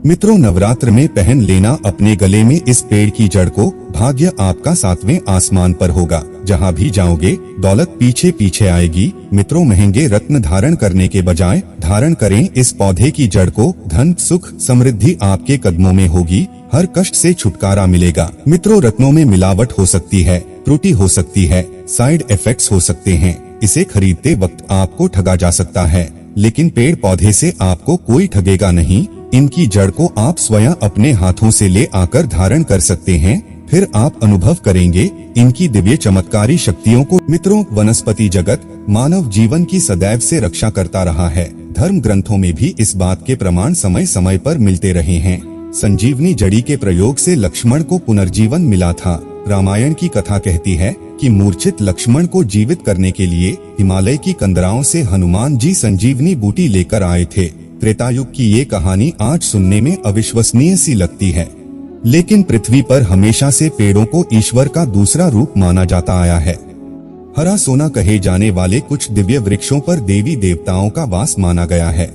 मित्रों, नवरात्र में पहन लेना अपने गले में इस पेड़ की जड़ को। भाग्य आपका 7वें आसमान पर होगा। जहाँ भी जाओगे दौलत पीछे पीछे आएगी। मित्रों, महंगे रत्न धारण करने के बजाय धारण करें इस पौधे की जड़ को। धन, सुख, समृद्धि आपके कदमों में होगी। हर कष्ट से छुटकारा मिलेगा। मित्रों, रत्नों में मिलावट हो सकती है, त्रुटि हो सकती है, साइड इफेक्ट्स हो सकते हैं। इसे खरीदते वक्त आपको ठगा जा सकता है, लेकिन पेड़ पौधे से आपको कोई ठगेगा नहीं। इनकी जड़ को आप स्वयं अपने हाथों से ले आकर धारण कर सकते हैं, फिर आप अनुभव करेंगे इनकी दिव्य चमत्कारी शक्तियों को। मित्रों, वनस्पति जगत मानव जीवन की सदैव से रक्षा करता रहा है। धर्म ग्रंथों में भी इस बात के प्रमाण समय समय पर मिलते रहे हैं। संजीवनी जड़ी के प्रयोग से लक्ष्मण को पुनर्जीवन मिला था। रामायण की कथा कहती है कि मूर्छित लक्ष्मण को जीवित करने के लिए हिमालय की कंदराओं से हनुमान जी संजीवनी बूटी लेकर आए थे। त्रेतायुग की ये कहानी आज सुनने में अविश्वसनीय सी लगती है, लेकिन पृथ्वी पर हमेशा से पेड़ों को ईश्वर का दूसरा रूप माना जाता आया है। हरा सोना कहे जाने वाले कुछ दिव्य वृक्षों पर देवी देवताओं का वास माना गया है।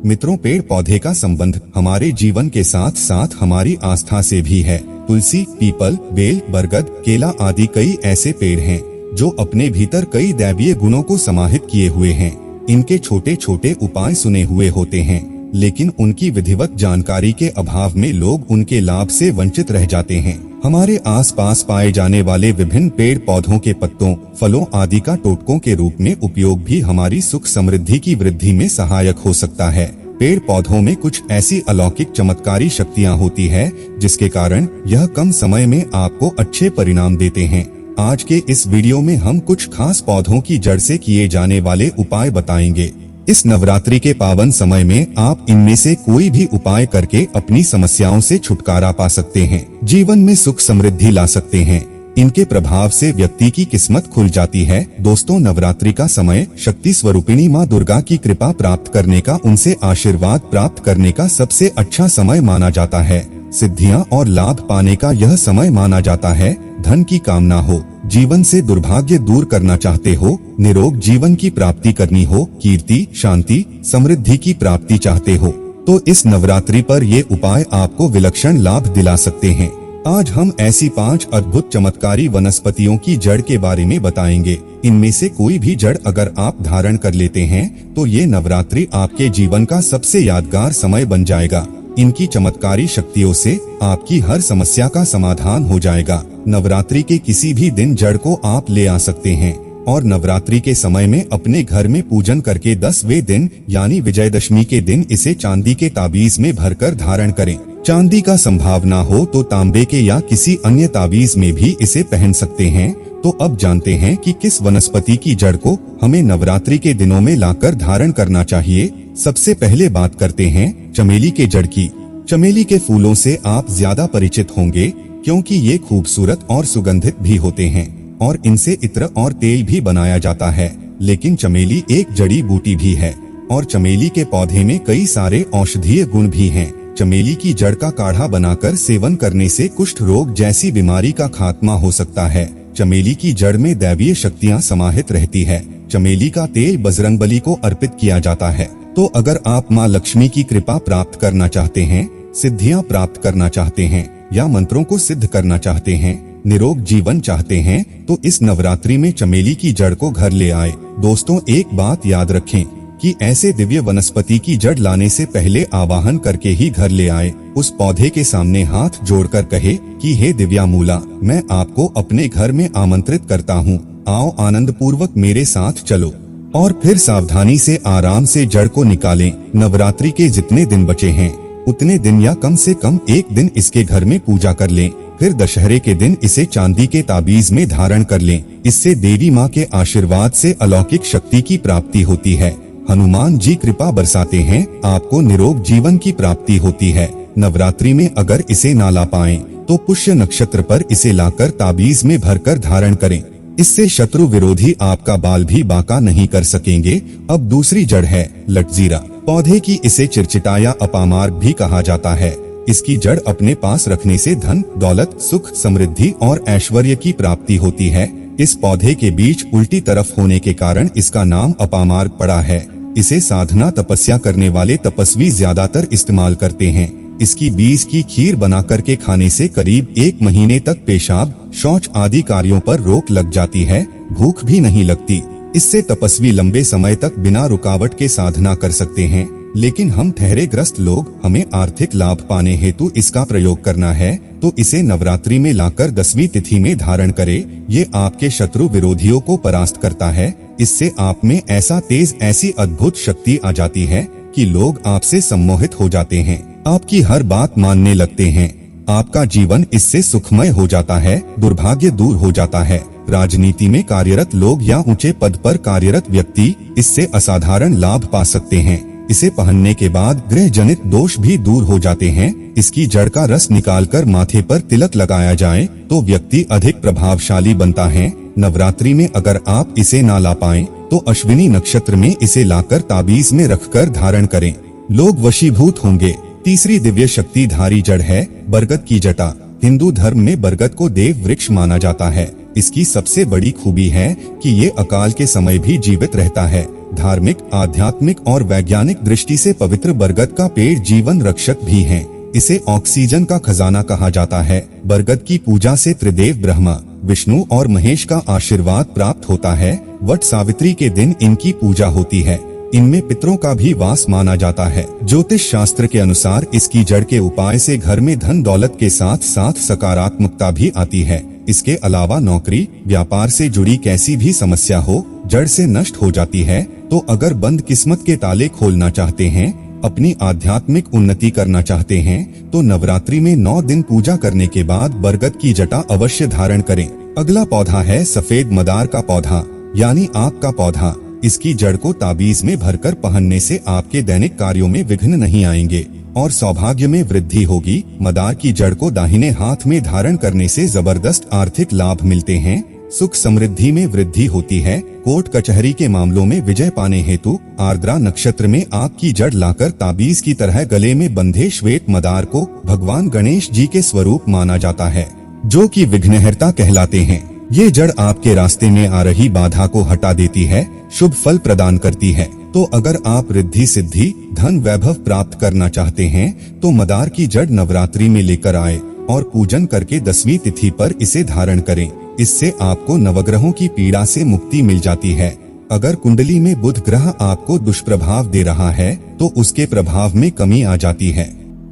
मित्रों, पेड़ पौधे का संबंध हमारे जीवन के साथ साथ हमारी आस्था से भी है। तुलसी, पीपल, बेल, बरगद, केला आदि कई ऐसे पेड़ हैं जो अपने भीतर कई दैवीय गुणों को समाहित किए हुए हैं। इनके छोटे छोटे उपाय सुने हुए होते हैं, लेकिन उनकी विधिवत जानकारी के अभाव में लोग उनके लाभ से वंचित रह जाते हैं। हमारे आसपास पाए जाने वाले विभिन्न पेड़ पौधों के पत्तों, फलों आदि का टोटकों के रूप में उपयोग भी हमारी सुख समृद्धि की वृद्धि में सहायक हो सकता है। पेड़ पौधों में कुछ ऐसी अलौकिक चमत्कारी शक्तियाँ होती है जिसके कारण यह कम समय में आपको अच्छे परिणाम देते हैं। आज के इस वीडियो में हम कुछ खास पौधों की जड़ से किए जाने वाले उपाय बताएंगे। इस नवरात्रि के पावन समय में आप इनमें से कोई भी उपाय करके अपनी समस्याओं से छुटकारा पा सकते हैं, जीवन में सुख समृद्धि ला सकते हैं। इनके प्रभाव से व्यक्ति की किस्मत खुल जाती है। दोस्तों, नवरात्रि का समय शक्ति स्वरूपिणी माँ दुर्गा की कृपा प्राप्त करने का, उनसे आशीर्वाद प्राप्त करने का सबसे अच्छा समय माना जाता है। सिद्धियां और लाभ पाने का यह समय माना जाता है। धन की कामना हो, जीवन से दुर्भाग्य दूर करना चाहते हो, निरोग जीवन की प्राप्ति करनी हो, कीर्ति, शांति, समृद्धि की प्राप्ति चाहते हो, तो इस नवरात्रि पर ये उपाय आपको विलक्षण लाभ दिला सकते हैं। आज हम ऐसी 5 अद्भुत चमत्कारी वनस्पतियों की जड़ के बारे में बताएंगे। इनमें से कोई भी जड़ अगर आप धारण कर लेते हैं तो ये नवरात्रि आपके जीवन का सबसे यादगार समय बन जाएगा। इनकी चमत्कारी शक्तियों से आपकी हर समस्या का समाधान हो जाएगा। नवरात्रि के किसी भी दिन जड़ को आप ले आ सकते हैं और नवरात्रि के समय में अपने घर में पूजन करके 10वें दिन यानी विजयदशमी के दिन इसे चांदी के ताबीज में भरकर धारण करें। चांदी का संभावना हो तो तांबे के या किसी अन्य ताबीज में भी इसे पहन सकते हैं। तो अब जानते हैं कि किस वनस्पति की जड़ को हमें नवरात्रि के दिनों में लाकर धारण करना चाहिए। सबसे पहले बात करते हैं चमेली के जड़ की। चमेली के फूलों से आप ज्यादा परिचित होंगे क्योंकि ये खूबसूरत और सुगंधित भी होते हैं और इनसे इत्र और तेल भी बनाया जाता है। लेकिन चमेली एक जड़ी बूटी भी है और चमेली के पौधे में कई सारे औषधीय गुण भी हैं। चमेली की जड़ का काढ़ा बनाकर सेवन करने से कुष्ठ रोग जैसी बीमारी का खात्मा हो सकता है। चमेली की जड़ में दैवीय शक्तियाँ समाहित रहती है। चमेली का तेल बजरंगबली को अर्पित किया जाता है। तो अगर आप माँ लक्ष्मी की कृपा प्राप्त करना चाहते हैं, सिद्धियाँ प्राप्त करना चाहते हैं या मंत्रों को सिद्ध करना चाहते हैं, निरोग जीवन चाहते हैं, तो इस नवरात्रि में चमेली की जड़ को घर ले आए। दोस्तों, एक बात याद रखें कि ऐसे दिव्य वनस्पति की जड़ लाने से पहले आवाहन करके ही घर ले आए। उस पौधे के सामने हाथ जोड़कर कहे कि हे दिव्या मूला, मैं आपको अपने घर में आमंत्रित करता हूँ, आओ आनंद पूर्वक मेरे साथ चलो। और फिर सावधानी से आराम से जड़ को निकालें। नवरात्रि के जितने दिन बचे हैं उतने दिन या कम से कम एक दिन इसके घर में पूजा कर लें। फिर दशहरे के दिन इसे चांदी के ताबीज में धारण कर लें। इससे देवी माँ के आशीर्वाद से अलौकिक शक्ति की प्राप्ति होती है। हनुमान जी कृपा बरसाते हैं, आपको निरोग जीवन की प्राप्ति होती है। नवरात्रि में अगर इसे ना ला पाएं, तो पुष्य नक्षत्र पर इसे लाकर ताबीज में भरकर धारण करें। इससे शत्रु विरोधी आपका बाल भी बांका नहीं कर सकेंगे। अब दूसरी जड़ है लटजीरा। पौधे की इसे चिरचिटा या अपामार्ग भी कहा जाता है। इसकी जड़ अपने पास रखने से धन, दौलत, सुख, समृद्धि और ऐश्वर्य की प्राप्ति होती है। इस पौधे के बीज उल्टी तरफ होने के कारण इसका नाम अपामार्ग पड़ा है। इसे साधना तपस्या करने वाले तपस्वी ज्यादातर इस्तेमाल करते हैं। इसकी बीज की खीर बना करके खाने से करीब 1 महीने तक पेशाब, शौच आदि कार्यों पर रोक लग जाती है, भूख भी नहीं लगती। इससे तपस्वी लंबे समय तक बिना रुकावट के साधना कर सकते हैं। लेकिन हम ठहरे ग्रस्त लोग, हमें आर्थिक लाभ पाने हेतु इसका प्रयोग करना है, तो इसे नवरात्रि में लाकर 10वीं तिथि में धारण करें। ये आपके शत्रु विरोधियों को परास्त करता है। इससे आप में ऐसी अद्भुत शक्ति आ जाती है कि लोग आपसे सम्मोहित हो जाते हैं, आपकी हर बात मानने लगते हैं। आपका जीवन इससे सुखमय हो जाता है, दुर्भाग्य दूर हो जाता है। राजनीति में कार्यरत लोग या ऊंचे पद पर कार्यरत व्यक्ति इससे असाधारण लाभ पा सकते हैं। इसे पहनने के बाद ग्रह जनित दोष भी दूर हो जाते हैं। इसकी जड़ का रस निकालकर माथे पर तिलक लगाया जाए तो व्यक्ति अधिक प्रभावशाली बनता है। नवरात्रि में अगर आप इसे ना ला पाएं, तो अश्विनी नक्षत्र में इसे लाकर ताबीज में रखकर धारण करें, लोग वशीभूत होंगे। तीसरी दिव्य शक्ति धारी जड़ है बरगद की जटा। हिंदू धर्म में बरगद को देव वृक्ष माना जाता है। इसकी सबसे बड़ी खूबी है कि ये अकाल के समय भी जीवित रहता है। धार्मिक, आध्यात्मिक और वैज्ञानिक दृष्टि से पवित्र बरगद का पेड़ जीवन रक्षक भी है। इसे ऑक्सीजन का खजाना कहा जाता है। बरगद की पूजा से त्रिदेव ब्रह्मा, विष्णु और महेश का आशीर्वाद प्राप्त होता है। वट सावित्री के दिन इनकी पूजा होती है। इनमें पितरों का भी वास माना जाता है। ज्योतिष शास्त्र के अनुसार इसकी जड़ के उपाय से घर में धन दौलत के साथ साथ सकारात्मकता भी आती है। इसके अलावा नौकरी, व्यापार से जुड़ी कैसी भी समस्या हो, जड़ से नष्ट हो जाती है। तो अगर बंद किस्मत के ताले खोलना चाहते हैं, अपनी आध्यात्मिक उन्नति करना चाहते हैं, तो नवरात्रि में 9 दिन पूजा करने के बाद बरगद की जटा अवश्य धारण करें। अगला पौधा है सफेद मदार का पौधा, यानी आग का पौधा। इसकी जड़ को ताबीज में भरकर पहनने से आपके दैनिक कार्यों में विघ्न नहीं आएंगे और सौभाग्य में वृद्धि होगी। मदार की जड़ को दाहिने हाथ में धारण करने से जबरदस्त आर्थिक लाभ मिलते हैं, सुख समृद्धि में वृद्धि होती है। कोर्ट कचहरी के मामलों में विजय पाने हेतु आर्द्रा नक्षत्र में आग की जड़ लाकर ताबीज की तरह गले में बंधे श्वेत मदार को भगवान गणेश जी के स्वरूप माना जाता है, जो कि विघ्नहर्ता कहलाते हैं। ये जड़ आपके रास्ते में आ रही बाधा को हटा देती है, शुभ फल प्रदान करती है। तो अगर आप रिद्धि सिद्धि, धन वैभव प्राप्त करना चाहते हैं, तो मदार की जड़ नवरात्रि में लेकर आए और पूजन करके 10वीं तिथि पर इसे धारण करें। इससे आपको नवग्रहों की पीड़ा से मुक्ति मिल जाती है। अगर कुंडली में बुध ग्रह आपको दुष्प्रभाव दे रहा है, तो उसके प्रभाव में कमी आ जाती है।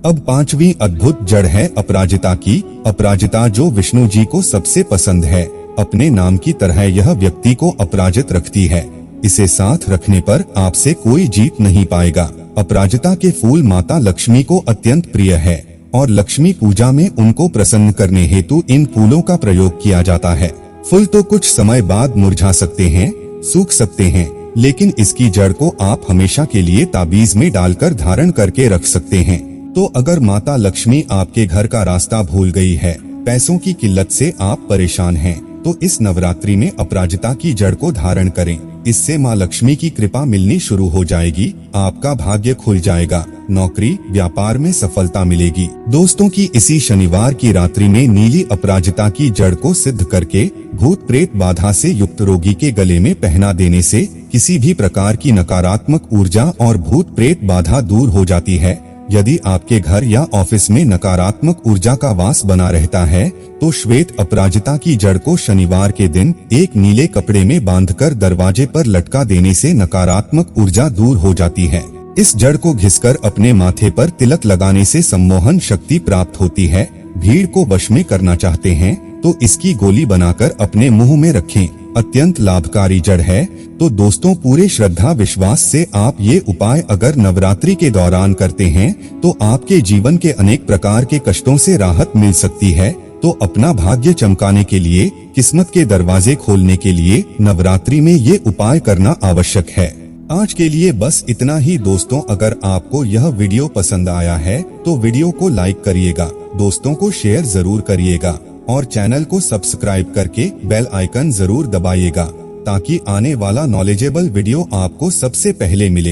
अब 5वीं अद्भुत जड़ है अपराजिता की। अपराजिता जो विष्णु जी को सबसे पसंद है। अपने नाम की तरह यह व्यक्ति को अपराजित रखती है। इसे साथ रखने पर आपसे कोई जीत नहीं पाएगा। अपराजिता के फूल माता लक्ष्मी को अत्यंत प्रिय है और लक्ष्मी पूजा में उनको प्रसन्न करने हेतु इन फूलों का प्रयोग किया जाता है। फूल तो कुछ समय बाद मुरझा सकते हैं, सूख सकते हैं, लेकिन इसकी जड़ को आप हमेशा के लिए ताबीज में डालकर धारण करके रख सकते हैं। तो अगर माता लक्ष्मी आपके घर का रास्ता भूल गई है, पैसों की किल्लत से आप परेशान हैं, तो इस नवरात्रि में अपराजिता की जड़ को धारण करें। इससे माँ लक्ष्मी की कृपा मिलनी शुरू हो जाएगी, आपका भाग्य खुल जाएगा, नौकरी व्यापार में सफलता मिलेगी। दोस्तों की इसी शनिवार की रात्रि में नीली अपराजिता की जड़ को सिद्ध करके भूत प्रेत बाधा से युक्त रोगी के गले में पहना देने से किसी भी प्रकार की नकारात्मक ऊर्जा और भूत प्रेत बाधा दूर हो जाती है। यदि आपके घर या ऑफिस में नकारात्मक ऊर्जा का वास बना रहता है, तो श्वेत अपराजिता की जड़ को शनिवार के दिन एक नीले कपड़े में बांधकर दरवाजे पर लटका देने से नकारात्मक ऊर्जा दूर हो जाती है। इस जड़ को घिसकर अपने माथे पर तिलक लगाने से सम्मोहन शक्ति प्राप्त होती है। भीड़ को वश में करना चाहते हैं, तो इसकी गोली बनाकर अपने मुंह में रखें। अत्यंत लाभकारी जड़ है। तो दोस्तों, पूरे श्रद्धा विश्वास से आप ये उपाय अगर नवरात्रि के दौरान करते हैं, तो आपके जीवन के अनेक प्रकार के कष्टों से राहत मिल सकती है। तो अपना भाग्य चमकाने के लिए, किस्मत के दरवाजे खोलने के लिए नवरात्रि में ये उपाय करना आवश्यक है। आज के लिए बस इतना ही दोस्तों। अगर आपको यह वीडियो पसंद आया है, तो वीडियो को लाइक करिएगा, दोस्तों को शेयर जरूर करिएगा और चैनल को सब्सक्राइब करके बेल आइकन जरूर दबाइएगा, ताकि आने वाला नॉलेजेबल वीडियो आपको सबसे पहले मिले।